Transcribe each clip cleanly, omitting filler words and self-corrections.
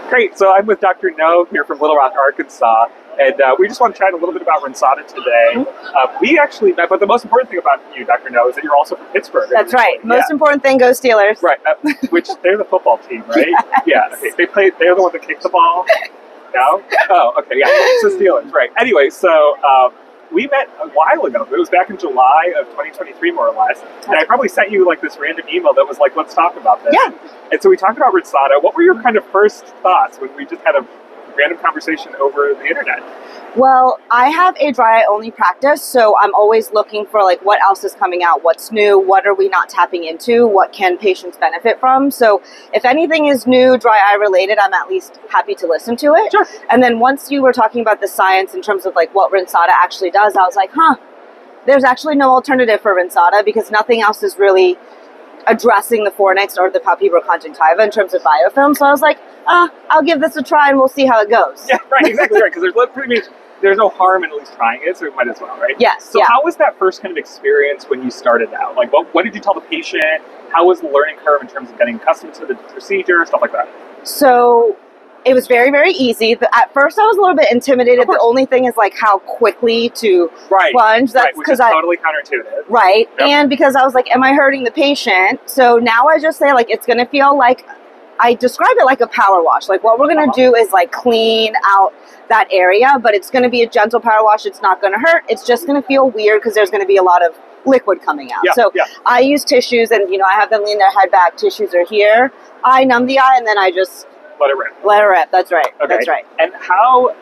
Great. So I'm with Dr. Noh here from Little Rock, Arkansas, and we just want to chat a little bit about Rinsada today. We actually met, but the most important thing about you, Dr. Noh, is that you're also from Pittsburgh. That's right. Most important thing, go Steelers. Right. Which they're the football team, right? Yes. Yeah. Okay. They're the one that kicked the ball. No. Oh, okay. Yeah. So Steelers, right? Anyway, so. We met a while ago. It was back in July of 2023, more or less. And I probably sent you like this random email that was like, let's talk about this. Yeah. And so we talked about Rinsada. What were your kind of first thoughts when we just had a random conversation over the internet? Well, I have a dry eye only practice, so I'm always looking for like what else is coming out, what's new, what are we not tapping into, what can patients benefit from. So if anything is new, dry eye related, I'm at least happy to listen to it. Sure. And then once you were talking about the science in terms of like what Rinsada actually does, I was like, there's actually no alternative for Rinsada because nothing else is really addressing the fornix or the palpebral conjunctiva in terms of biofilm. So I was like, I'll give this a try and we'll see how it goes. Yeah, right, exactly right. Because there's no harm in at least trying it, so we might as well, right? Yes. So how was that first kind of experience when you started out? Like, what did you tell the patient? How was the learning curve in terms of getting accustomed to the procedure, stuff like that? So it was very, very easy. But at first, I was a little bit intimidated. The only thing is like how quickly to plunge. That's which is totally counterintuitive. Right. Yep. And because I was like, am I hurting the patient? So now I just say like, it's going to feel like, I describe it like a power wash. Like what we're going to do is like clean out that area, but it's going to be a gentle power wash. It's not going to hurt. It's just going to feel weird because there's going to be a lot of liquid coming out. I use tissues and, I have them lean their head back. Tissues are here. I numb the eye and then I just let it rip. Let it rip. That's right. Okay. That's right. And how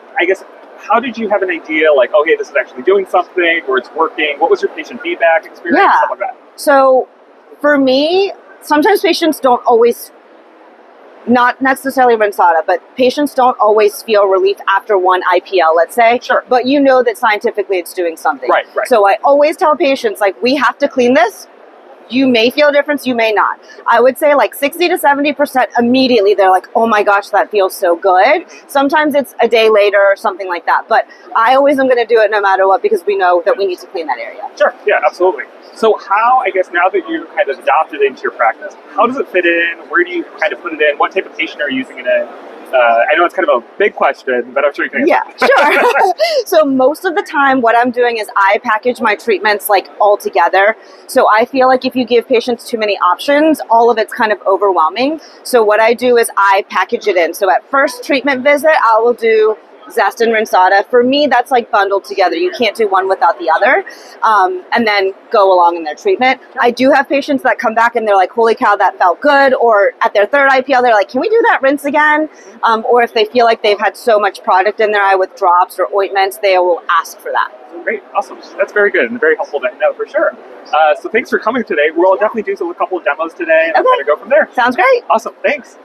did you have an idea like, okay, this is actually doing something or it's working? What was your patient feedback experience? Yeah. Stuff like that. So for me, sometimes patients don't always, not necessarily Rinsada, but patients don't always feel relief after one IPL, let's say. Sure. But you know that scientifically it's doing something. Right. So I always tell patients, like, we have to clean this. You may feel a difference, you may not. I would say like 60 to 70% immediately, they're like, oh my gosh, that feels so good. Sometimes it's a day later or something like that. But I always am going to do it no matter what because we know that we need to clean that area. Sure, yeah, absolutely. So how, I guess, now that you kind of adopted it into your practice, how does it fit in? Where do you kind of put it in? What type of patient are you using it in? I know it's kind of a big question, but I'm sure you can answer. Yeah, sure. So most of the time what I'm doing is I package my treatments like all together. So I feel like if you give patients too many options, all of it's kind of overwhelming. So what I do is I package it in. So at first treatment visit, I will do Zest and Rinsada. For me, that's like bundled together. You can't do one without the other, and then go along in their treatment. I do have patients that come back and they're like, holy cow, that felt good. Or at their third IPL, they're like, can we do that rinse again? Or if they feel like they've had so much product in their eye with drops or ointments, they will ask for that. Great, awesome. That's very good and very helpful to know for sure. So thanks for coming today. We'll definitely do a couple of demos today and kind of go from there. Sounds great. Awesome, thanks.